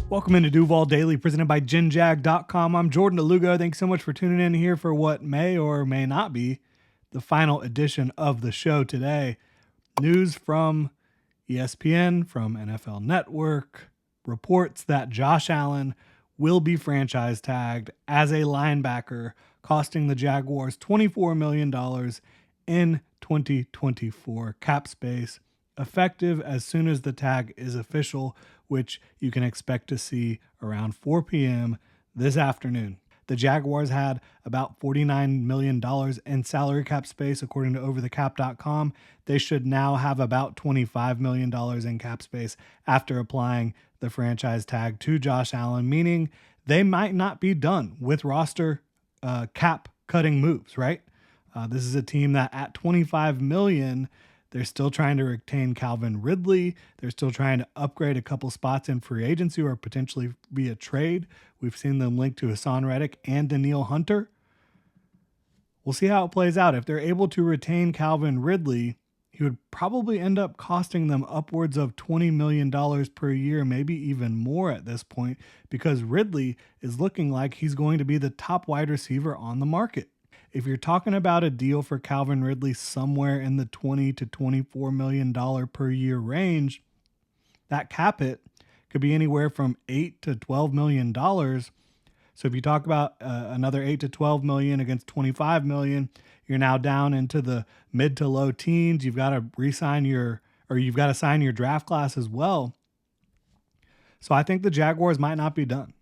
Welcome into Duval Daily, presented by GenJag.com. I'm Jordan Lugo. Thanks so much for tuning in here for what may or may not be the final edition of the show today. News from ESPN, from NFL Network, reports that Josh Allen will be franchise tagged as a linebacker, costing the Jaguars $24 million in 2024 cap space, effective as soon as the tag is official, which you can expect to see around 4 p.m. this afternoon. The Jaguars had about $49 million in salary cap space, according to overthecap.com. They should now have about $25 million in cap space after applying the franchise tag to Josh Allen, meaning they might not be done with roster cap cutting moves, right? This is a team that at $25 million, they're still trying to retain Calvin Ridley. They're still trying to upgrade a couple spots in free agency or potentially be a trade. We've seen them linked to Hassan Reddick and Danielle Hunter. We'll see how it plays out. If they're able to retain Calvin Ridley, he would probably end up costing them upwards of $20 million per year, maybe even more at this point, because Ridley is looking like he's going to be the top wide receiver on the market. If you're talking about a deal for Calvin Ridley somewhere in the $20 to $24 million per year range, that cap hit could be anywhere from $8 to $12 million. So if you talk about another $8 to $12 million against $25 million, you're now down into the mid to low teens. You've got to sign your draft class as well. So I think the Jaguars might not be done.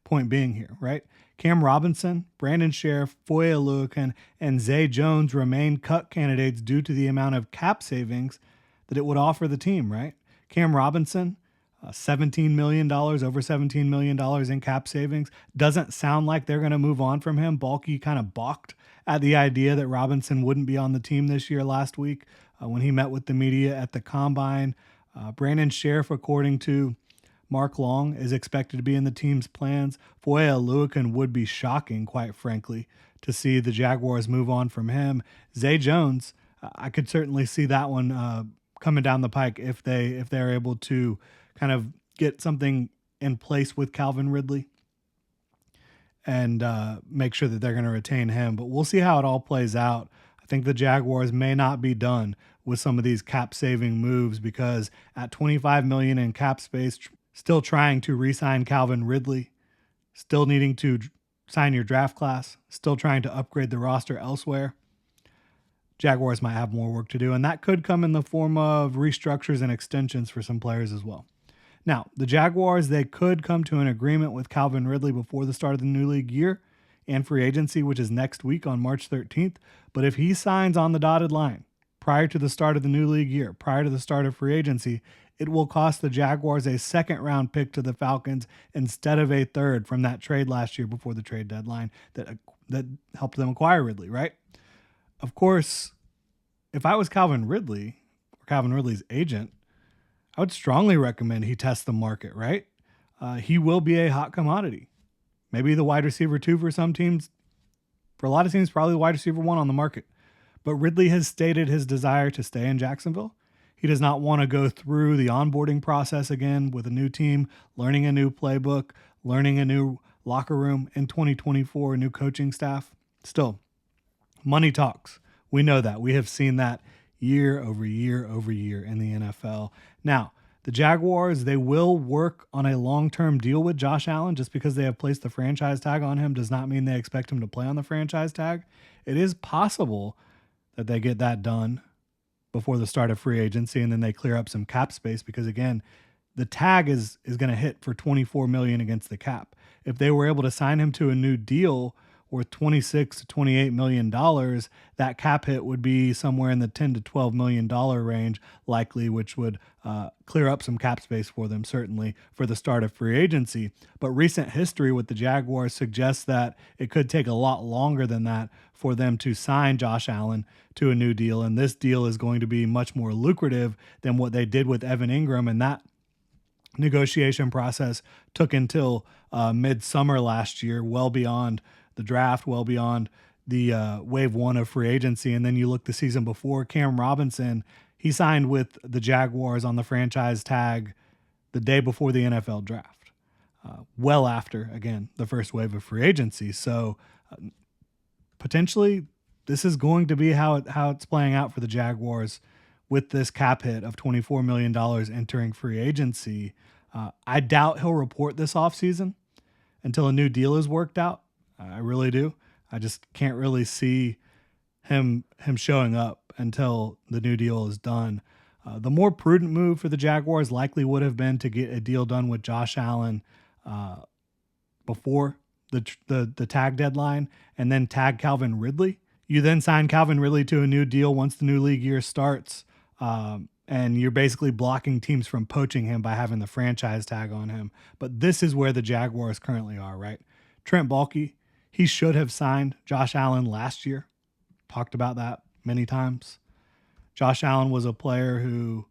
Point being here, right? Cam Robinson, Brandon Sheriff, Foye Oluokun, and Zay Jones remain cut candidates due to the amount of cap savings that it would offer the team, right? Cam Robinson, $17 million, over $17 million in cap savings. Doesn't sound like they're going to move on from him. Balky kind of balked at the idea that Robinson wouldn't be on the team this year last week when he met with the media at the Combine. Brandon Sheriff, according to Mark Long, is expected to be in the team's plans. Foye Oluokun would be shocking, quite frankly, to see the Jaguars move on from him. Zay Jones, I could certainly see that one coming down the pike if they're able to kind of get something in place with Calvin Ridley and make sure that they're going to retain him. But we'll see how it all plays out. I think the Jaguars may not be done with some of these cap saving moves, because at $25 million in cap space, still trying to re-sign Calvin Ridley, still needing to sign your draft class, still trying to upgrade the roster elsewhere, Jaguars might have more work to do, and that could come in the form of restructures and extensions for some players as well. Now, the Jaguars, they could come to an agreement with Calvin Ridley before the start of the new league year and free agency, which is next week on March 13th, but if he signs on the dotted line prior to the start of the new league year, prior to the start of free agency, it will cost the Jaguars a second-round pick to the Falcons instead of a third from that trade last year before the trade deadline that helped them acquire Ridley, right? Of course, if I was Calvin Ridley or Calvin Ridley's agent, I would strongly recommend he test the market, right? He will be a hot commodity. Maybe the wide receiver 2 for some teams. For a lot of teams, probably the wide receiver 1 on the market. But Ridley has stated his desire to stay in Jacksonville. He does not want to go through the onboarding process again with a new team, learning a new playbook, learning a new locker room in 2024, a new coaching staff. Still, money talks. We know that. We have seen that year over year over year in the NFL. Now, the Jaguars, they will work on a long-term deal with Josh Allen. Just because they have placed the franchise tag on him does not mean they expect him to play on the franchise tag. It is possible that they get that done before the start of free agency, and then they clear up some cap space, because again, the tag is going to hit for $24 million against the cap. If they were able to sign him to a new deal worth $26 to $28 million, that cap hit would be somewhere in the $10 to $12 million range, likely, which would clear up some cap space for them, certainly, for the start of free agency. But recent history with the Jaguars suggests that it could take a lot longer than that for them to sign Josh Allen to a new deal, and this deal is going to be much more lucrative than what they did with Evan Ingram, and that negotiation process took until midsummer last year, well beyond the draft, well beyond the wave 1 of free agency. And then you look the season before, Cam Robinson, he signed with the Jaguars on the franchise tag the day before the NFL draft. well after, again, the first wave of free agency. So potentially this is going to be how it's playing out for the Jaguars with this cap hit of $24 million entering free agency. I doubt he'll report this offseason until a new deal is worked out. I really do. I just can't really see him showing up until the new deal is done. The more prudent move for the Jaguars likely would have been to get a deal done with Josh Allen before the tag deadline and then tag Calvin Ridley. You then sign Calvin Ridley to a new deal once the new league year starts. And you're basically blocking teams from poaching him by having the franchise tag on him. But this is where the Jaguars currently are, right? Trent Baalke, he should have signed Josh Allen last year. Talked about that many times. Josh Allen was a player who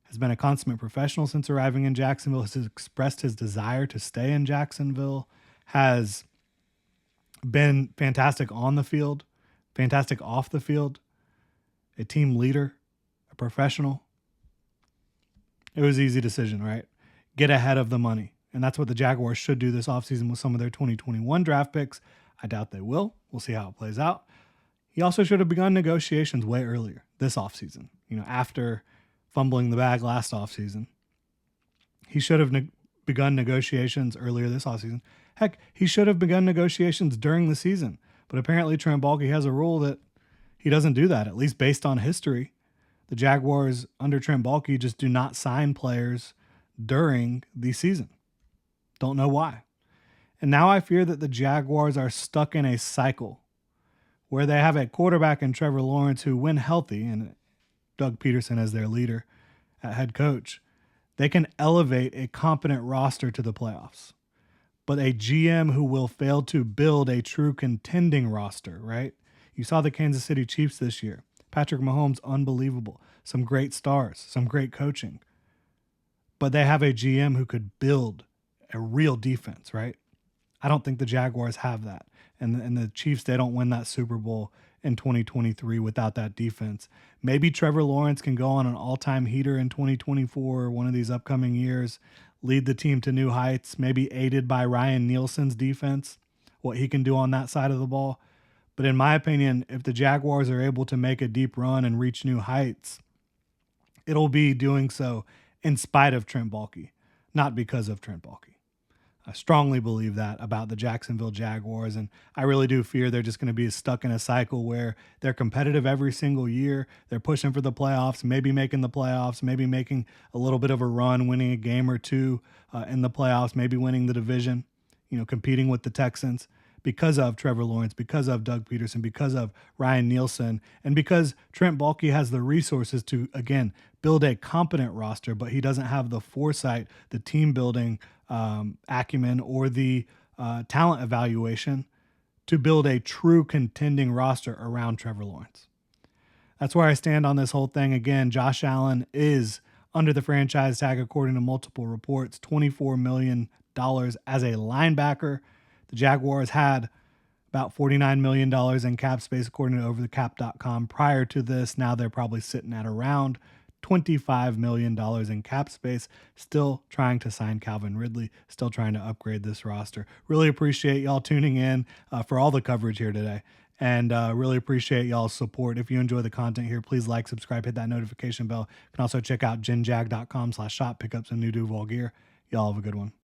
has been a consummate professional since arriving in Jacksonville, has expressed his desire to stay in Jacksonville, has been fantastic on the field, fantastic off the field, a team leader, a professional. It was an easy decision, right? Get ahead of the money. And that's what the Jaguars should do this offseason with some of their 2021 draft picks. I doubt they will. We'll see how it plays out. He also should have begun negotiations way earlier this offseason. After fumbling the bag last offseason. He should have begun negotiations earlier this offseason. Heck, he should have begun negotiations during the season. But apparently Trent Baalke has a rule that he doesn't do that, at least based on history. The Jaguars under Trent Baalke just do not sign players during the season. Don't know why. And now I fear that the Jaguars are stuck in a cycle where they have a quarterback in Trevor Lawrence who, when healthy, and Doug Peterson as their leader at head coach, they can elevate a competent roster to the playoffs. But a GM who will fail to build a true contending roster, right? You saw the Kansas City Chiefs this year. Patrick Mahomes, unbelievable. Some great stars, some great coaching. But they have a GM who could build a real defense, right? I don't think the Jaguars have that. And the Chiefs, they don't win that Super Bowl in 2023 without that defense. Maybe Trevor Lawrence can go on an all-time heater in 2024 or one of these upcoming years, lead the team to new heights, maybe aided by Ryan Nielsen's defense, what he can do on that side of the ball. But in my opinion, if the Jaguars are able to make a deep run and reach new heights, it'll be doing so in spite of Trent Baalke, not because of Trent Baalke. I strongly believe that about the Jacksonville Jaguars, and I really do fear they're just going to be stuck in a cycle where they're competitive every single year. They're pushing for the playoffs, maybe making the playoffs, maybe making a little bit of a run, winning a game or two in the playoffs, maybe winning the division, competing with the Texans because of Trevor Lawrence, because of Doug Peterson, because of Ryan Nielsen, and because Trent Baalke has the resources to, again, build a competent roster, but he doesn't have the foresight, the team building acumen, or the talent evaluation to build a true contending roster around Trevor Lawrence. That's where I stand on this whole thing. Again, Josh Allen is under the franchise tag, according to multiple reports, $24 million as a linebacker. The Jaguars had about $49 million in cap space, according to overthecap.com. Prior to this, now they're probably sitting at around $25 million in cap space, still trying to sign Calvin Ridley, still trying to upgrade this roster. Really appreciate y'all tuning in for all the coverage here today, and really appreciate y'all's support. If you enjoy the content here, please like, subscribe, hit that notification bell. You can also check out genjag.com/shop, pick up some new Duval gear. Y'all have a good one.